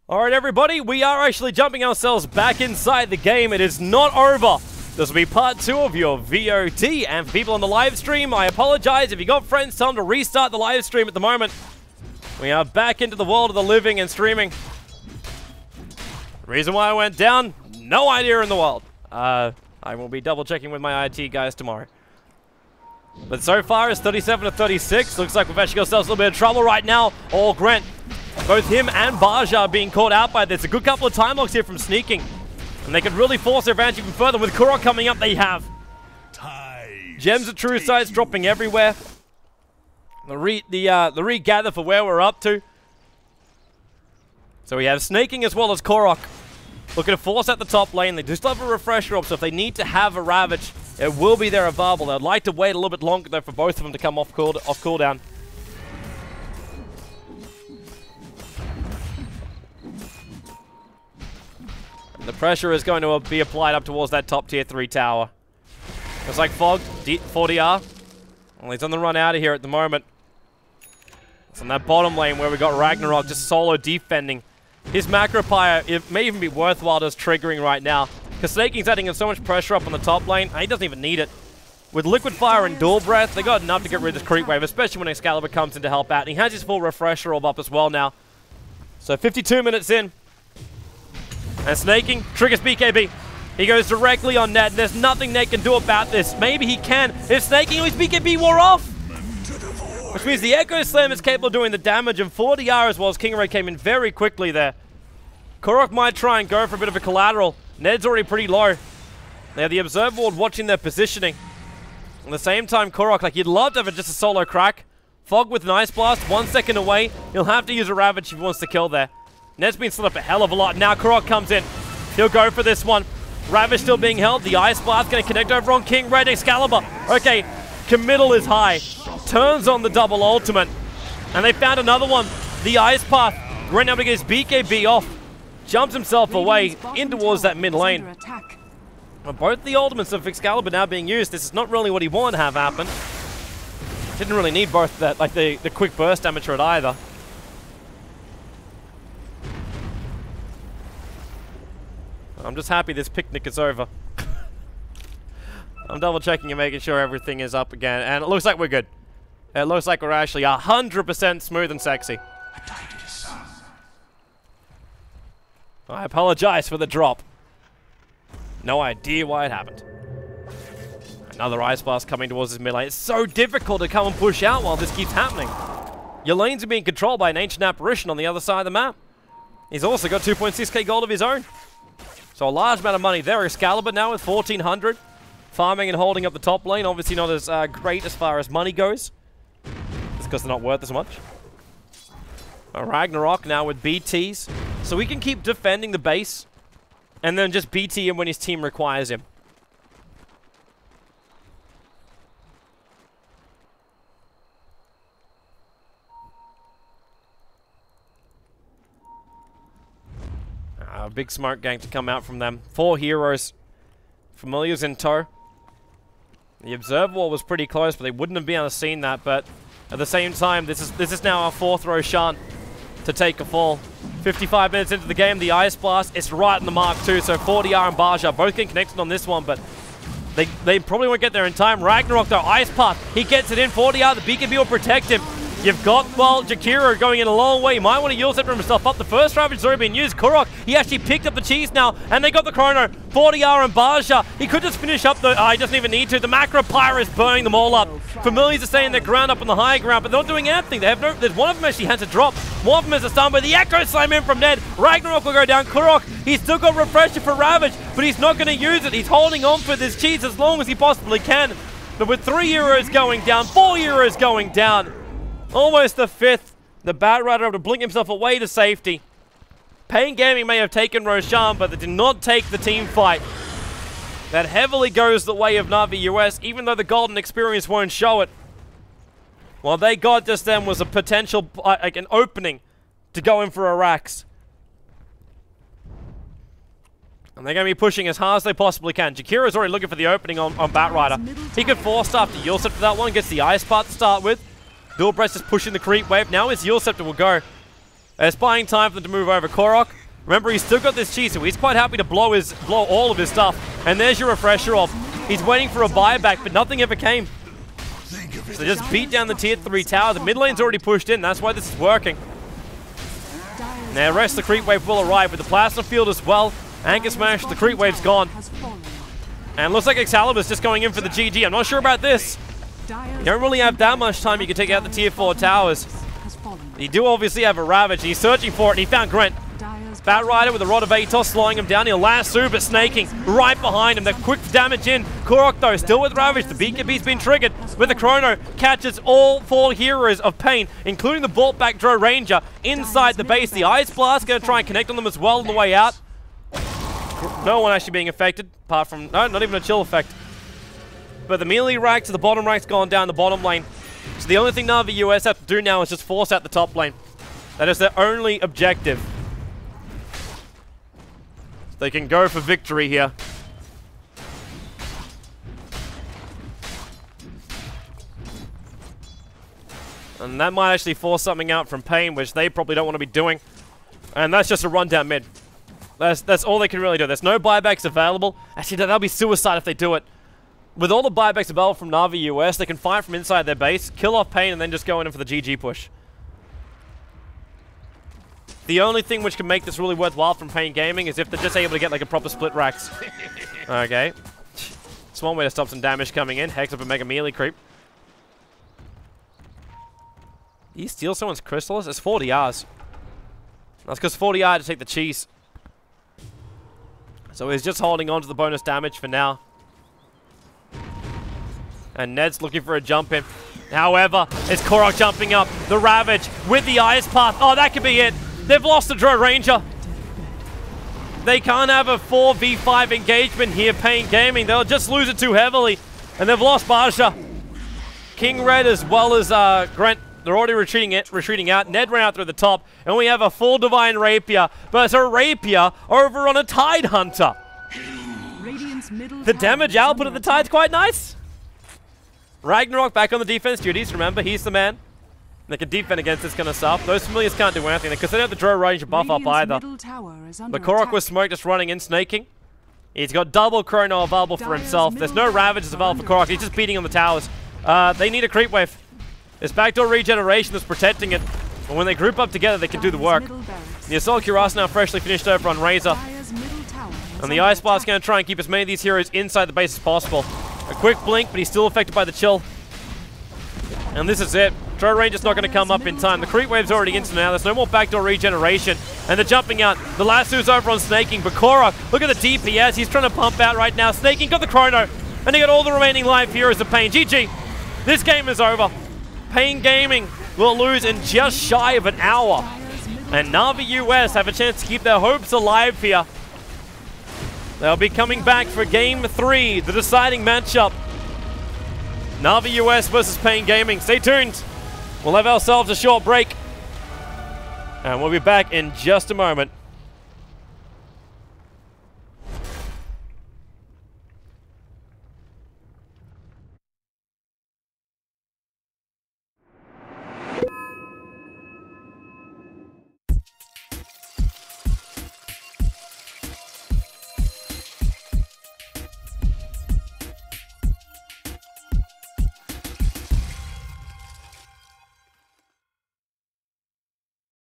Alright everybody, we are actually jumping ourselves back inside the game. It is not over. This will be part 2 of your VOD, and for people on the live stream, I apologize. If you got friends, tell them to restart the live stream at the moment. We are back into the world of the living and streaming. Reason why I went down, no idea in the world. I will be double checking with my IT guys tomorrow. But so far it's 37 to 36. Looks like we've actually got ourselves a little bit of trouble right now. Oh, Grant. Both him and Baja are being caught out by this. A good couple of time locks here from sneaking. And they could really force their advantage even further. With Kurok coming up, they have. Gems of true size dropping everywhere. The regather for where we're up to. So we have Snaking as well as Korok. Looking to force at the top lane. They do still have a refresher up, so if they need to have a Ravage, it will be there available. They'd like to wait a little bit longer though for both of them to come off cooldown. The pressure is going to be applied up towards that top tier 3 tower. Looks like Fog, 4DR. Well, he's on the run out of here at the moment. It's on that bottom lane where we got Ragnarok just solo defending. His macro pyre, it may even be worthwhile just triggering right now. Because Snaking's adding in so much pressure up on the top lane, and he doesn't even need it. With Liquid Fire and Dual Breath, they got enough to get rid of this creep wave, especially when Excalibur comes in to help out. And he has his full refresher orb up as well now. So 52 minutes in. And Snaking triggers BKB. He goes directly on Ned. There's nothing Ned can do about this. Maybe he can. If Snaking or his BKB wore off. Which means the Echo Slam is capable of doing the damage. And 4DR as well as King Ray came in very quickly there. Korok might try and go for a bit of a collateral. Ned's already pretty low. They have the Observer Ward watching their positioning. At the same time, Korok, like you'd love to have just a solo crack. Fog with an Ice Blast, 1 second away. He'll have to use a Ravage if he wants to kill there. Ned's been slid up a hell of a lot. Now Korok comes in. He'll go for this one. Ravage still being held. The Ice Blast going to connect over on King Red Excalibur. Okay, committal is high. Turns on the double ultimate. And they found another one. The Ice Path. Right now to get his BKB off. Jumps himself away in towards that mid lane. Both the ultimates of Excalibur now being used. This is not really what he wanted to have happen. Didn't really need both that, like the quick burst damage for it either. I'm just happy this picnic is over. I'm double checking and making sure everything is up again. And it looks like we're good. It looks like we're actually 100% smooth and sexy. I apologize for the drop. No idea why it happened. Another Ice Blast coming towards his mid lane. It's so difficult to come and push out while this keeps happening. Your lanes are being controlled by an Ancient Apparition on the other side of the map. He's also got 2.6k gold of his own. So a large amount of money there. Excalibur now with 1,400. Farming and holding up the top lane. Obviously not as great as far as money goes. Just because they're not worth as much. Ragnarok now with BTs. So we can keep defending the base. And then just BT him when his team requires him. A big smart gang to come out from them. 4 heroes. Familiars in tow. The Observer Wall was pretty close, but they wouldn't have been able to see that. But at the same time, this is now our 4th Roshan to take a fall. 55 minutes into the game, the Ice Blast, it's right on the mark too. So 4DR and Baja both getting connected on this one, but they probably won't get there in time. Ragnarok though, Ice Path, he gets it in. 4DR, the BKB will protect him. You've got, well, Jakiro going in a long way. He might want to Yule Scepter himself up. The first Ravage has already been used. Korok, he actually picked up the cheese now, and they got the Chrono. 4DR and Baja. He could just finish up the... he doesn't even need to. The Macro Pyre is burning them all up. Familiars are staying their ground up on the high ground, but they're not doing anything. They have no... There's one of them actually had to drop. One of them is a stun, but the Echo Slam in from Ned. Ragnarok will go down. Korok, he's still got Refresher for Ravage, but he's not going to use it. He's holding on for this cheese as long as he possibly can. But with 3 heroes going down, 4 heroes going down, almost the 5th. The Bat Rider able to blink himself away to safety. Pain Gaming may have taken Roshan, but they did not take the team fight. That heavily goes the way of Na'Vi US, even though the Golden Experience won't show it. What they got just then was a potential, like an opening to go in for a Rax. And they're going to be pushing as hard as they possibly can. Jakira's already looking for the opening on Bat Rider. He could force stuff to Yule Scepter for that one, gets the Ice Path to start with. Dual Breast is pushing the creep wave. Now his Yule Scepter will go. It's buying time for them to move over. Korok, remember, he's still got this cheese, so he's quite happy to blow all of his stuff. And there's your refresher off. He's waiting for a buyback, but nothing ever came. So just beat down the tier 3 tower. The mid lane's already pushed in. That's why this is working. Now, the rest of the creep wave will arrive with the plasma field as well. Anchor smash, the creep wave's gone. And looks like Excalibur's just going in for the GG. I'm not sure about this. You don't really have that much time you can take out the tier 4 towers. You do obviously have a Ravage, and he's searching for it, and he found Grant. Bat Rider with a Rod of Atos slowing him down. He'll lasso, but snaking right behind him. The quick damage in. Korok, though, still with Ravage. The BKB's been triggered with the Chrono. Catches all 4 heroes of Pain, including the brought back Drow Ranger inside the base. The Ice Blast going to try and connect on them as well on the way out. No one actually being affected, apart from... No, not even a chill effect. But the melee rack to the bottom rack's gone down the bottom lane. So the only thing Na'Vi US have to do now is just force out the top lane. That is their only objective. So they can go for victory here. And that might actually force something out from Pain, which they probably don't want to be doing. And that's just a run down mid. That's all they can really do. There's no buybacks available. Actually, that'll be suicide if they do it. With all the buybacks available from Na'Vi US, they can fight from inside their base, kill off Pain, and then just go in for the GG push. The only thing which can make this really worthwhile from Pain Gaming is if they're just able to get like a proper split racks. Okay. It's one way to stop some damage coming in. Hex up and make a melee creep. He steals someone's Chrysalis? It's 40Rs. That's because 40R had to take the cheese. So he's just holding on to the bonus damage for now. And Ned's looking for a jump in. However, it's Korok jumping up. The Ravage with the Ice Path. Oh, that could be it. They've lost the Drow Ranger. They can't have a 4v5 engagement here, Pain Gaming. They'll just lose it too heavily. And they've lost Barsha. King Red as well as Grant. They're already retreating out. Ned ran out through the top. And we have a full Divine Rapier. But it's a Rapier over on a Tide Hunter. The damage output of the Tide's quite nice. Ragnarok back on the defense duties. Remember, he's the man that can defend against this kind of stuff. Those familiars can't do anything because they don't have the Drow Ranger buff up either. But Korok with smoke just running in, snaking. He's got double Chrono available for himself. There's no Ravages available for Korok. He's just beating on the towers. They need a creep wave. This backdoor regeneration that's protecting it. But when they group up together, they can do the work. The Assault Cuirass now freshly finished over on Razor. And the Ice Blast's going to try and keep as many of these heroes inside the base as possible. A quick blink, but he's still affected by the chill. And this is it. Drow Ranger's not going to come up in time. The creep wave's already into now. There's no more backdoor regeneration. And they're jumping out. The lasso's over on Snaking. But Korok, look at the DPS. He's trying to pump out right now. Snaking got the Chrono. And he got all the remaining live heroes of Pain. GG. This game is over. Pain Gaming will lose in just shy of an hour. And Na'Vi US have a chance to keep their hopes alive here. They'll be coming back for Game 3, the deciding matchup. Na'Vi US versus Pain Gaming. Stay tuned. We'll have ourselves a short break. And we'll be back in just a moment.